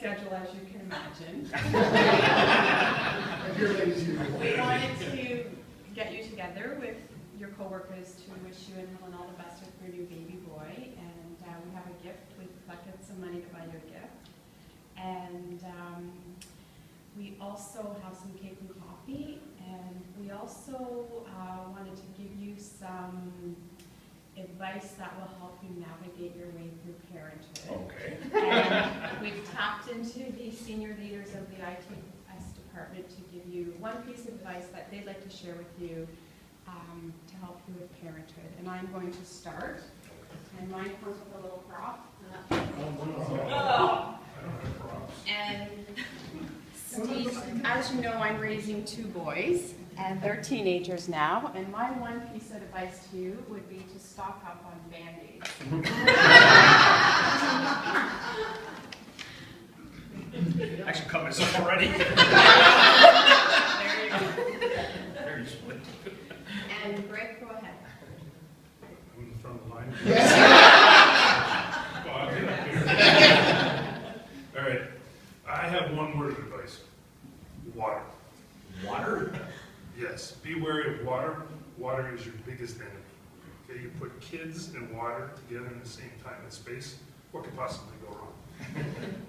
schedule, as you can imagine. If you're lazy. We wanted to get you together with your co-workers to wish you and Helen all the best with your new baby boy. And we have a gift. We collected some money to buy your gift. And we also have some cake and coffee. And we also wanted to give you some advice that will help you navigate your way through parenthood. Okay. And we've tapped into the senior leaders of the ITS department to give you one piece of advice that they'd like to share with you to help you with parenthood. And I'm going to start. And mine comes with a little prop. And Steve, as you know, I'm raising 2 boys, and they're teenagers now, and my one piece of advice to you would be to stock up on Band-Aids. Actually cut myself already. There you go. Very split. And Greg, go ahead. I'm in the front of the line. Well, I'll get up here. All right. I have one word of advice. Water. Water? Yes. Be wary of water. Water is your biggest enemy. Okay, you put kids and water together in the same time and space. What could possibly go wrong?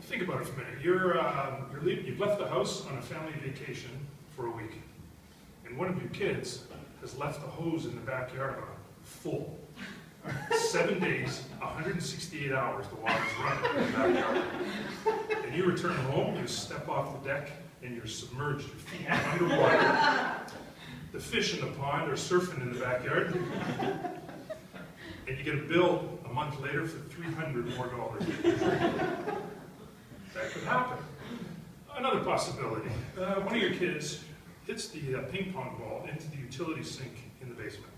Think about it for a minute. You're leaving. You've left the house on a family vacation for a week, and one of your kids has left the hose in the backyard on full. 7 days, 168 hours, the water's running in the backyard. And you return home, you step off the deck, and you're submerged, your feet are underwater. The fish in the pond are surfing in the backyard. And you get a bill a month later for $300 more. That could happen. Another possibility, one of your kids hits the ping pong ball into the utility sink in the basement.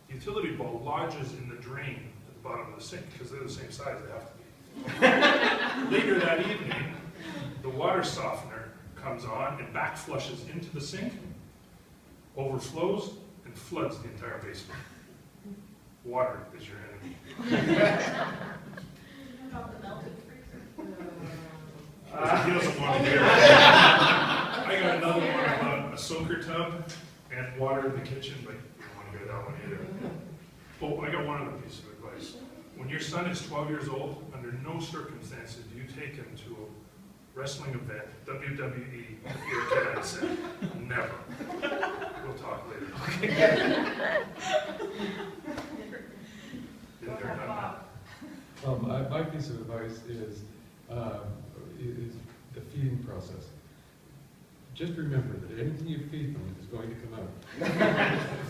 The utility ball lodges in the drain at the bottom of the sink because they're the same size, they have to be. Later that evening, the water softener comes on and back flushes into the sink, overflows, and floods the entire basement. Water is your enemy. How about the melted freezer? He doesn't want to hear it. I got another one about a soaker tub and water in the kitchen, but you don't want to hear that one either. Oh, I got one other piece of advice. When your son is 12 years old, under no circumstances do you take him to a wrestling event, WWE, if you're a kid, I'd say. Never. We'll talk later. Been there, done that. My piece of advice is the feeding process. Just remember that anything you feed them is going to come out.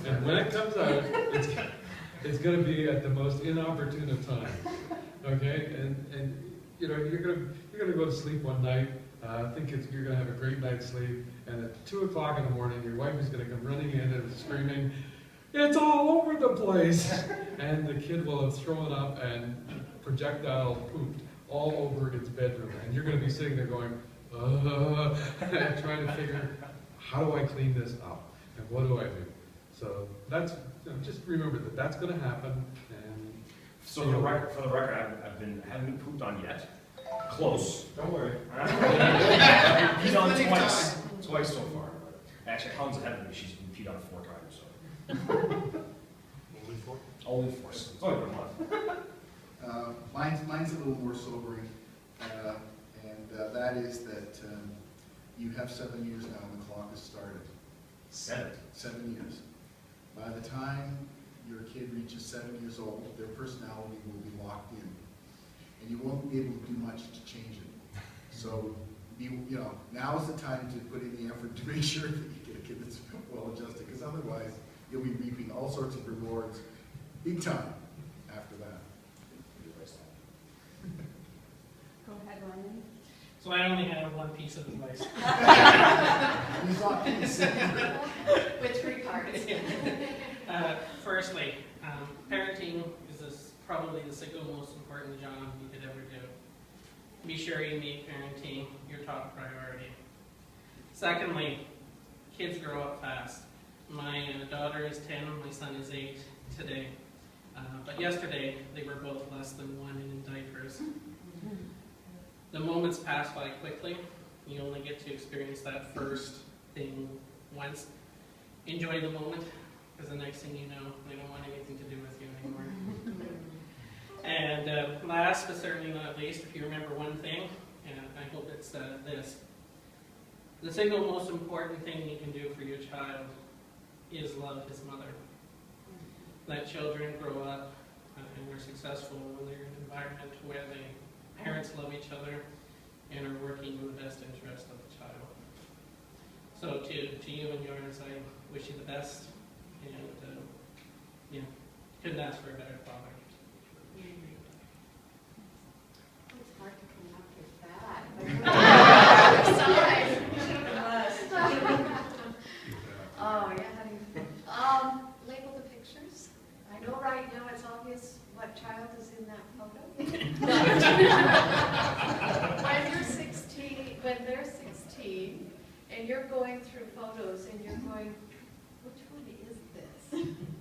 And when it comes out, it's going to be at the most inopportune of times. Okay? And you know, you're gonna go to sleep one night, think you're going to have a great night's sleep, and at 2 o'clock in the morning, your wife is going to come running in and screaming, "It's all over the place!" And the kid will have thrown up and projectile pooped all over its bedroom. And you're going to be sitting there going, trying to figure, how do I clean this up? And what do I do? So that's, just remember that that's going to happen. And So for the record, I haven't been pooped on yet. Close. don't worry. I've been peed on twice so far. Actually, Helen's ahead of me. She's been peed on 4 times. So Only 4? only 4. It's only been a month. Mine's a little more sobering, and that is that you have 7 years now and the clock has started. 7. 7 years. By the time your kid reaches 7 years old, their personality will be locked in, and you won't be able to do much to change it. So, now is the time to put in the effort to make sure that you get a kid that's well adjusted, because otherwise you'll be reaping all sorts of rewards, big time, after that. Go ahead, Ryan. So I only have one piece of advice. You thought he said With 3 cards. Firstly, parenting is probably the single most important job you could ever do. Be sure you make parenting your top priority. Secondly, kids grow up fast. My daughter is 10, my son is 8 today. But yesterday, they were both less than 1 and in diapers. The moments pass by quickly. You only get to experience that first thing once. Enjoy the moment, because the next thing you know, they don't want anything to do with you anymore. And last but certainly not least, if you remember one thing, and I hope it's this, the single most important thing you can do for your child is love his mother. Let children grow up and are successful when they're in an environment where the parents love each other and are working in the best interest of the child. So to you and yours, I wish you the best, and couldn't ask for a better father. It's hard to come up with that. Oh, yeah. Label the pictures. I know right now it's obvious what child is in that photo. When they're 16, and you're going through photos and you're going, which one is this?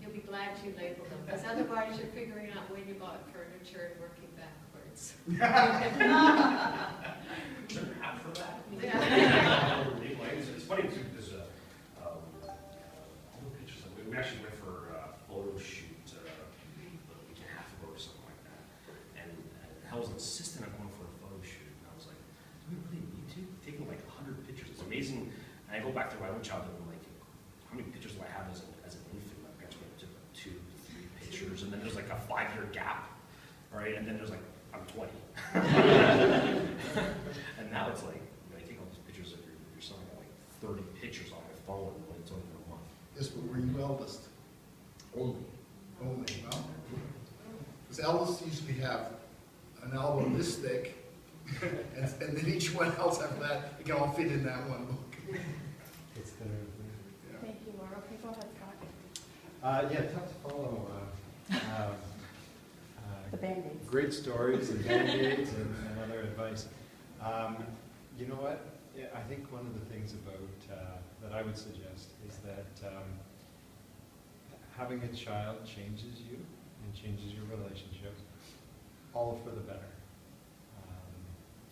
You'll be glad you labeled them, because otherwise you're figuring out when you bought furniture and working backwards. Is there an app for that? Yeah. It's funny too, because all the pictures, we actually went for a photo shoot a week and a half ago or something like that. And I was insistent on going for a photo shoot. And I was like, do we really need to? Taking like 100 pictures. It's amazing. And I go back to my own childhood and I'm like, how many pictures do I have as an infant? My parents went to 2, 3 pictures. And then there's like a 5-year gap, right? And then there's like, I'm 20. And now it's like, I take all these pictures of your son. I got like 30 pictures on my phone when it's only been a month. Yes, but were you eldest? Only. Only, well, because eldest usually have an album this thick, and then each one else after that, it can all fit in that one book. It's the, Yeah. Thank you, Laura. Okay, go ahead, Scott. yeah, tough to follow. The Band-Aids. Great stories and Band-Aids and other advice. You know what? Yeah, I think one of the things about that I would suggest is that having a child changes you and changes your relationship, all for the better.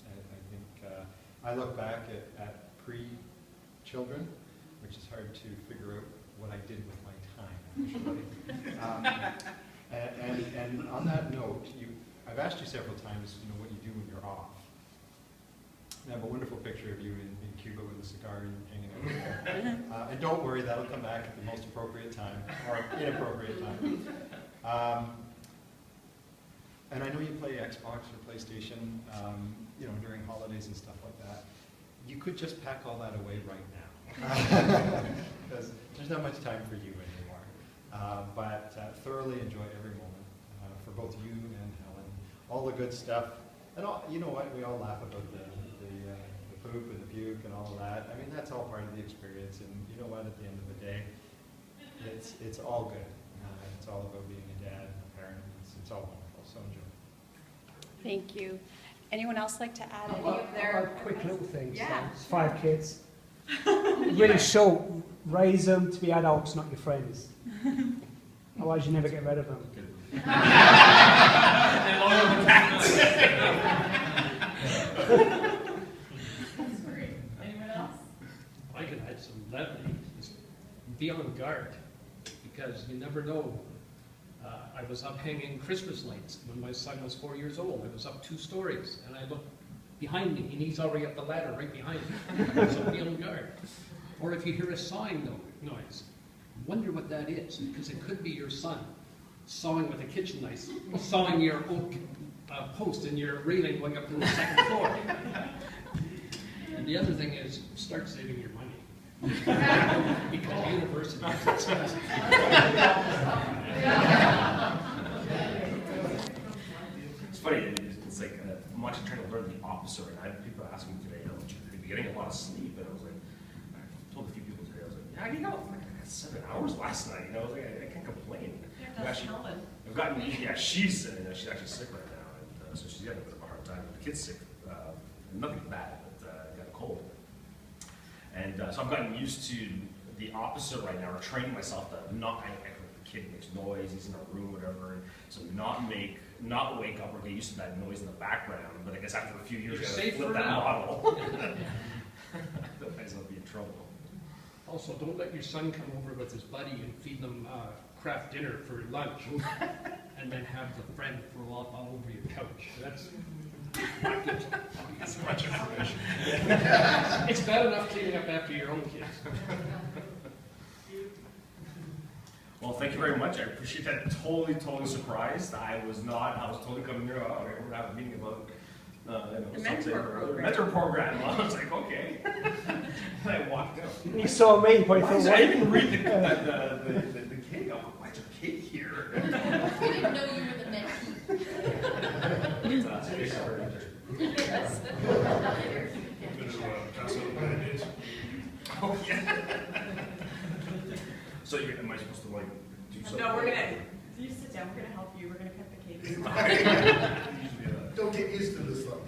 I think I look back at pre-children, which is hard to figure out what I did with my time, actually. And on that note, I've asked you several times, what you do when you're off. I have a wonderful picture of you in Cuba with a cigar hanging out there. And don't worry, that'll come back at the most appropriate time, or inappropriate time. And I know you play Xbox or PlayStation, during holidays and stuff like that. You could just pack all that away right now, because there's not much time for you anymore. But thoroughly enjoy every moment for both you and Helen. All the good stuff, and you know what? We all laugh about the poop and the puke and all of that. I mean, that's all part of the experience. And you know what? At the end of the day, it's all good. It's all about being a dad, a parent. It's all wonderful. So enjoy. Thank you. Anyone else like to add any How of their about quick little things? Yeah. It's 5 kids. Really short. Raise them to be adults, not your friends. Otherwise, you never get rid of them. That's great. Anyone else? I could add some levity. Be on guard, because you never know. I was up hanging Christmas lights when my son was 4 years old. I was up 2 stories, and I looked behind me, and he's already up the ladder right behind me. So be on guard. Or if you hear a sawing noise, wonder what that is, because it could be your son sawing with a kitchen knife, sawing your oak post in your railing going up to the 2nd floor. And the other thing is, start saving your money. Because university is expensive. It's funny, it's like I'm actually trying to learn the opposite. And I have people asking me today, would you be getting a lot of sleep? And I was like, I told a few people today, I was like, yeah, I got 7 hours last night. I was like, I can't complain. I've gotten, she's actually sick right now, and so she's having a bit of a hard time. The kid's sick, nothing bad, but got a cold. And so I've gotten used to the opposite right now, or training myself that I'm not, I kid makes noise, he's in a room, whatever, and so not wake up or get used to that noise in the background, but I guess after a few years, You're you safe flip for that now. model. Otherwise I'll be in trouble. Also, don't let your son come over with his buddy and feed them Kraft dinner for lunch, and then have the friend throw up all over your couch. That's not good. That's much information. It's bad enough cleaning up after your own kids. Well, thank you very much. I appreciate that. Totally surprised. I was totally coming here, oh, okay, we're gonna have a meeting about, The mentor program. Mentor program. Well, I was like, okay. And I walked out. You saw me, you probably Why thought, is I what? even read the cake? I'm like, why is there cake here? We didn't know you were the mentee. Yes. Bit of pass out band-aids. Oh, yeah. So am I supposed to like do something? No, you sit down, we're gonna help you, we're gonna cut the cake. Usually, Don't get used to this though.